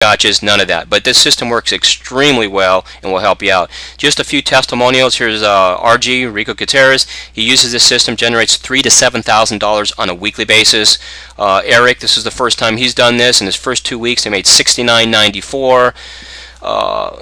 gotchas, none of that. But this system works extremely well and will help you out. Just a few testimonials. Here's RG, Rico Gutierrez. He uses this system, generates $3,000 to $7,000 on a weekly basis. Eric, this is the first time he's done this. In his first 2 weeks, he made $69.94.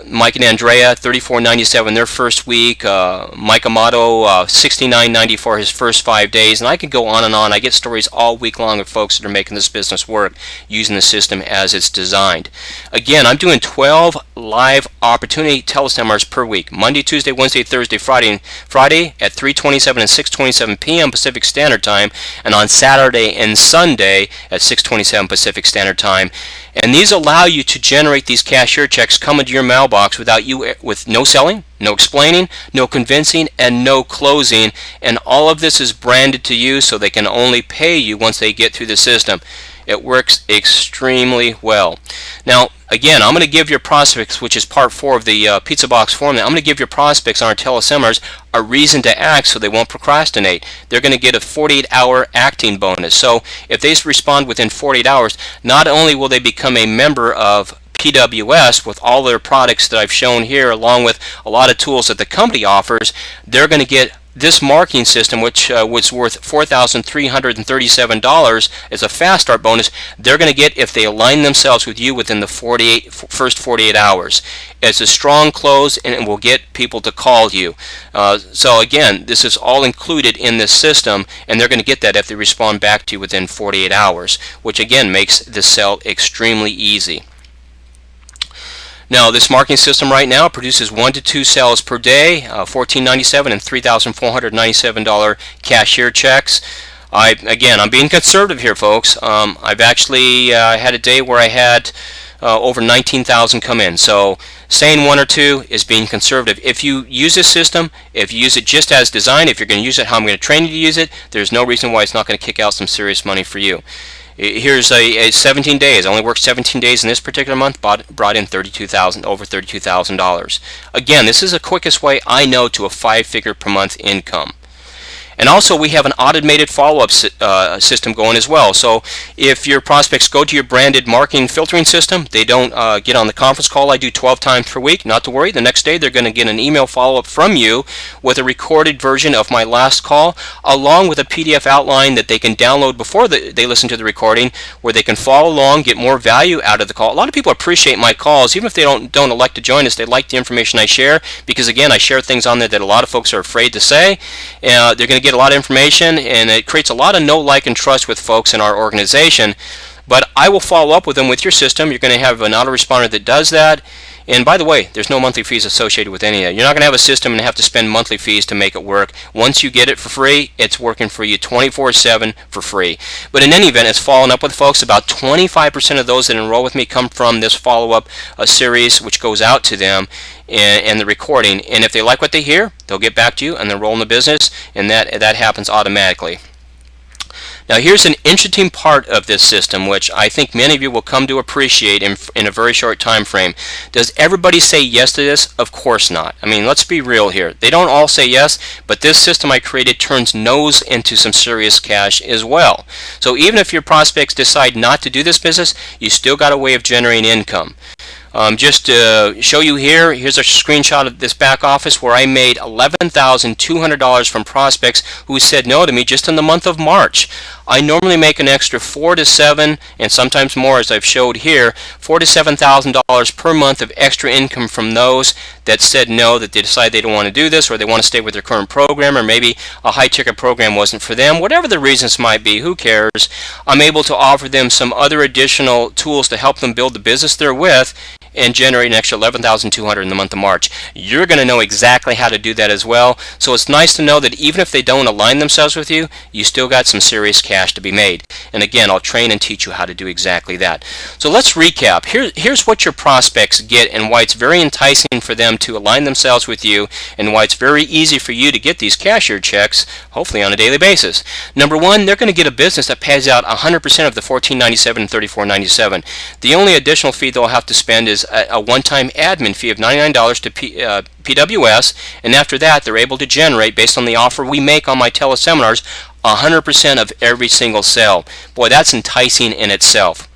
Mike and Andrea, $34.97 their first week. Mike Amato, $69.94 his first 5 days. And I could go on and on. I get stories all week long of folks that are making this business work using the system as it's designed. Again, I'm doing 12 live opportunity teleseminars per week. Monday, Tuesday, Wednesday, Thursday, Friday at 3:27 and 6:27 p.m. Pacific Standard Time, and on Saturday and Sunday at 6:27 Pacific Standard Time. And these allow you to generate these cashier checks come into your mailbox with no selling, no explaining, no convincing, and no closing. And all of this is branded to you so they can only pay you once they get through the system. It works extremely well. Now, again, I'm going to give your prospects, which is part 4 of the Pizza Box formula, I'm going to give your prospects on our teleseminars a reason to act so they won't procrastinate. They're going to get a 48-hour acting bonus. So if they respond within 48 hours, not only will they become a member of PWS with all their products that I've shown here, along with a lot of tools that the company offers, they're going to get this marketing system, which was worth $4,337 as a fast start bonus. They're going to get if they align themselves with you within the first 48 hours. It's a strong close, and it will get people to call you. So again, this is all included in this system, and they're going to get that if they respond back to you within 48 hours, which again makes the sell extremely easy. Now, this marketing system right now produces 1 to 2 sales per day, $14.97 and $3,497 cashier checks. I'm being conservative here, folks. I've actually had a day where I had over 19,000 come in. So saying 1 or 2 is being conservative. If you use this system, if you use it just as designed, if you're going to use it how I'm going to train you to use it, there's no reason why it's not going to kick out some serious money for you. Here's a 17 days. I only worked 17 days in this particular month, brought in over $32,000. Again, this is the quickest way I know to a 5-figure per month income. And also, we have an automated follow-up system going as well. So if your prospects go to your branded marketing filtering system, they don't get on the conference call I do 12 times per week, not to worry. The next day, they're going to get an email follow-up from you with a recorded version of my last call, along with a PDF outline that they can download before they listen to the recording, where they can follow along, get more value out of the call. A lot of people appreciate my calls. Even if they don't elect to join us, they like the information I share, because, again, I share things on there that a lot of folks are afraid to say. They're going to get a lot of information, and it creates a lot of know, like, and trust with folks in our organization. But I will follow up with them with your system. You're going to have an autoresponder that does that. And by the way, there's no monthly fees associated with any of that. You're not going to have a system and have to spend monthly fees to make it work. Once you get it for free, it's working for you 24/7 for free. But in any event, it's following up with folks. About 25% of those that enroll with me come from this follow-up series, which goes out to them and the recording. And if they like what they hear, they'll get back to you and enroll in the business, and that happens automatically. Now, here's an interesting part of this system, which I think many of you will come to appreciate in a very short time frame. Does everybody say yes to this? Of course not. I mean, let's be real here. They don't all say yes, but this system I created turns no's into some serious cash as well. So even if your prospects decide not to do this business, you still got a way of generating income. Just to show you here, here's a screenshot of this back office where I made $11,200 from prospects who said no to me just in the month of March. I normally make an extra $4,000 to $7,000, and sometimes more, as I've showed here, $4,000 to $7,000 per month of extra income from those that said no, that they decide they don't want to do this, or they want to stay with their current program, or maybe a high-ticket program wasn't for them. Whatever the reasons might be, who cares? I'm able to offer them some other additional tools to help them build the business they're with and generate an extra $11,200 in the month of March. You're going to know exactly how to do that as well. So it's nice to know that even if they don't align themselves with you, you still got some serious cash to be made. And again, I'll train and teach you how to do exactly that. So let's recap. Here's what your prospects get and why it's very enticing for them to align themselves with you, and why it's very easy for you to get these cashier checks, hopefully on a daily basis. Number one, they're going to get a business that pays out 100% of the $14.97 and $34.97. The only additional fee they'll have to spend is a one-time admin fee of $99 to PWS, and after that they're able to generate, based on the offer we make on my teleseminars, 100% of every single sale. Boy, that's enticing in itself.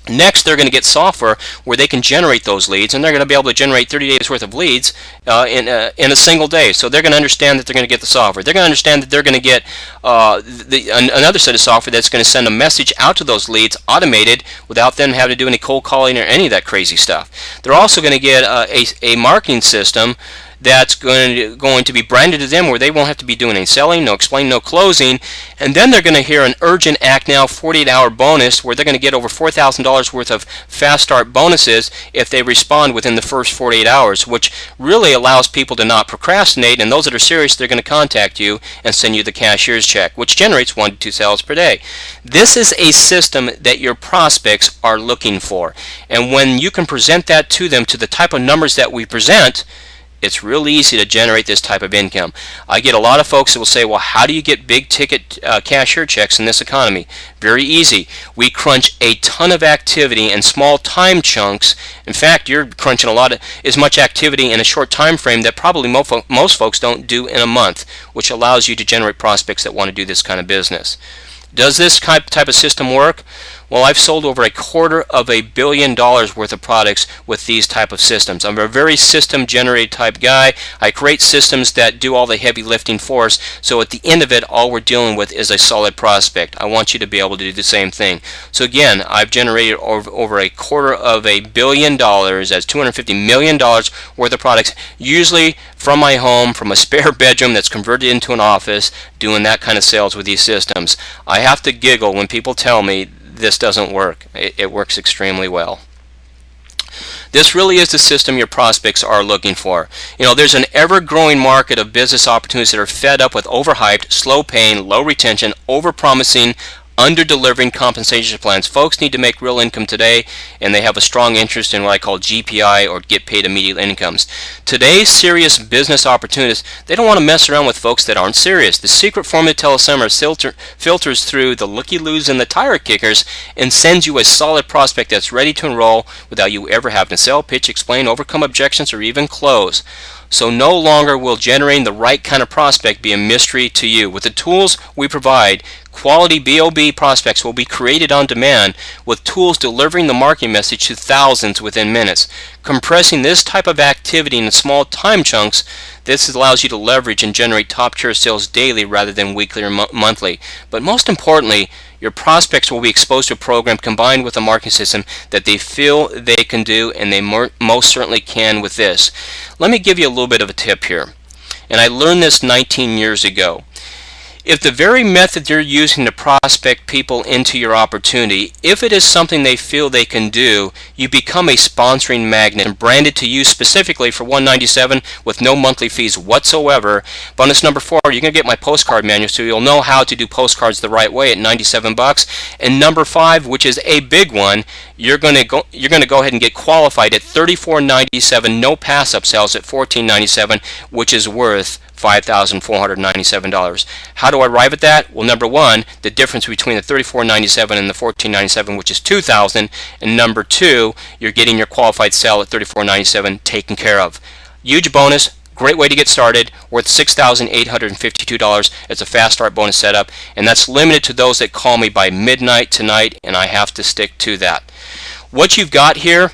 Next, they're going to get software where they can generate those leads, and they're going to be able to generate 30 days worth of leads in a single day. So they're going to understand that they're going to get the software. They're going to understand that they're going to get another set of software that's going to send a message out to those leads automated without them having to do any cold calling or any of that crazy stuff. They're also going to get a marketing system that's going to be branded to them where they won't have to be doing any selling, no explaining, no closing. And then they're going to hear an urgent act now 48-hour bonus where they're going to get over $4,000 worth of fast start bonuses if they respond within the first 48 hours, which really allows people to not procrastinate. And those that are serious, they're going to contact you and send you the cashier's check, which generates 1 to 2 sales per day. This is a system that your prospects are looking for. And when you can present that to them to the type of numbers that we present, it's real easy to generate this type of income. I get a lot of folks that will say, well, how do you get big ticket cashier checks in this economy? Very easy. We crunch a ton of activity in small time chunks. In fact, you're crunching as much activity in a short time frame that probably most folks don't do in a month, which allows you to generate prospects that want to do this kind of business. Does this type of system work? Well, I've sold over $250 million worth of products with these type of systems. I'm a very system generated type guy. I create systems that do all the heavy lifting for us, so at the end of it, all we're dealing with is a solid prospect. I want you to be able to do the same thing. So again, I've generated over $250 million, that's $250 million worth of products, usually from my home, from a spare bedroom that's converted into an office, doing that kind of sales with these systems. I have to giggle when people tell me this doesn't work. It works extremely well. This really is the system your prospects are looking for. You know, there's an ever-growing market of business opportunities that are fed up with overhyped, slow-paying, low retention, over-promising, under-delivering compensation plans. Folks need to make real income today, and they have a strong interest in what I call GPI, or get paid immediate incomes. Today's serious business opportunities, they don't want to mess around with folks that aren't serious. The secret formula to Telesummer filters through the looky-loos and the tire kickers and sends you a solid prospect that's ready to enroll without you ever having to sell, pitch, explain, overcome objections, or even close. So no longer will generating the right kind of prospect be a mystery to you. With the tools we provide, quality BOB prospects will be created on demand with tools delivering the marketing message to thousands within minutes. Compressing this type of activity into small time chunks, this allows you to leverage and generate top-tier sales daily rather than weekly or monthly. But most importantly, your prospects will be exposed to a program combined with a marketing system that they feel they can do, and they most certainly can with this. Let me give you a little bit of a tip here. And I learned this 19 years ago. If the very method you're using to prospect people into your opportunity, if it is something they feel they can do, you become a sponsoring magnet and branded to you specifically for $197 with no monthly fees whatsoever. Bonus number 4, you're going to get my postcard manual so you'll know how to do postcards the right way at $97. And number 5, which is a big one, you're going to go ahead and get qualified at $34.97, no pass-up sales at $14.97, which is worth $5,497. How do I arrive at that? Well, number 1, the difference between the $34.97 and the $14.97, which is $2,000, and number 2, you're getting your qualified sale at $34.97 taken care of. Huge bonus. Great way to get started, worth $6,852. It's a fast start bonus setup, and that's limited to those that call me by midnight tonight, and I have to stick to that. What you've got here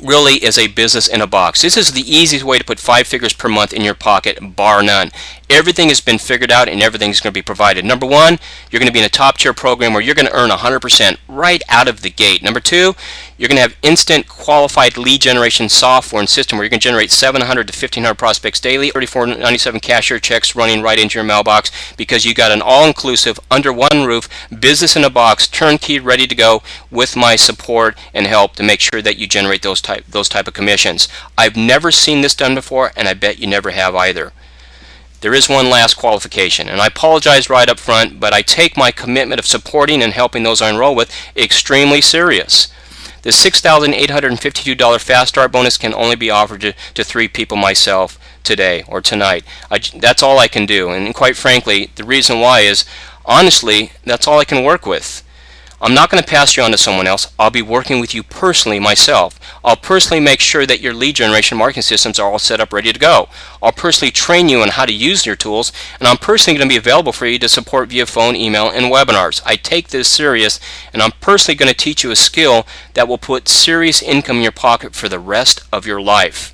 really is a business in a box. This is the easiest way to put 5 figures per month in your pocket, bar none. Everything has been figured out and everything is going to be provided. Number 1, you're going to be in a top tier program where you're going to earn 100% right out of the gate. Number 2, you're going to have instant qualified lead generation software and system where you're going to generate 700 to 1,500 prospects daily, $34.97 cashier checks running right into your mailbox, because you got an all-inclusive, under one roof, business in a box, turnkey, ready to go with my support and help to make sure that you generate those type of commissions. I've never seen this done before, and I bet you never have either. There is one last qualification, and I apologize right up front, but I take my commitment of supporting and helping those I enroll with extremely serious. The $6,852 fast start bonus can only be offered to 3 people, myself, today or tonight. That's all I can do, and quite frankly, the reason why is, honestly, that's all I can work with. I'm not going to pass you on to someone else. I'll be working with you personally myself. I'll personally make sure that your lead generation marketing systems are all set up, ready to go. I'll personally train you on how to use your tools, and I'm personally going to be available for you to support via phone, email, and webinars. I take this serious, and I'm personally going to teach you a skill that will put serious income in your pocket for the rest of your life.